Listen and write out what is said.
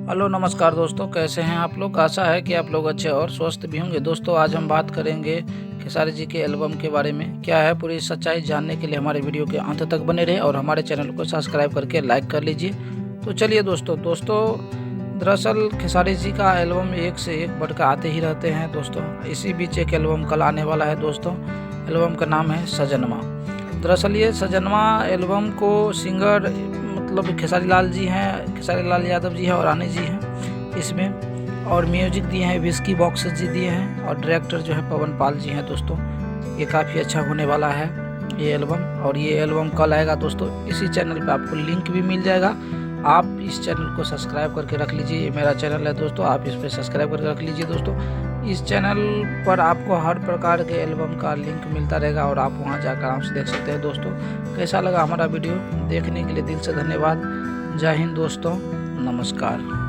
Hello नमस्कार दोस्तों, कैसे हैं आप लोग। आशा है कि आप लोग अच्छे और स्वस्थ भी होंगे। दोस्तों आज हम बात करेंगे खेसारी जी के एल्बम के बारे में। क्या है पूरी सच्चाई जानने के लिए हमारे वीडियो के अंत तक बने रहे और हमारे चैनल को सब्सक्राइब करके लाइक कर लीजिए। तो चलिए दोस्तों दरअसल खेसारी जी का एल्बम एक से एक बढ़कर आते ही रहते हैं दोस्तों। इसी बीच एक एल्बम कल आने वाला है दोस्तों। एल्बम का नाम है सजनमा। दरअसल ये सजनमा एल्बम को सिंगर मतलब खेसारी लाल जी हैं, खेसारी लाल यादव जी हैं और रानी जी हैं इसमें, और म्यूजिक दिए हैं विस्की बॉक्स जी दिए हैं, और डायरेक्टर जो है पवन पाल जी हैं दोस्तों। ये काफ़ी अच्छा होने वाला है ये एल्बम, और ये एल्बम कल आएगा दोस्तों। इसी चैनल पे आपको लिंक भी मिल जाएगा। आप इस चैनल को सब्सक्राइब करके रख लीजिए। ये मेरा चैनल है दोस्तों, आप इस पर सब्सक्राइब करके रख लीजिए दोस्तों। इस चैनल पर आपको हर प्रकार के एल्बम का लिंक मिलता रहेगा और आप वहां जाकर आराम से देख सकते हैं दोस्तों। कैसा लगा हमारा वीडियो देखने के लिए दिल से धन्यवाद। जय हिंद दोस्तों, नमस्कार।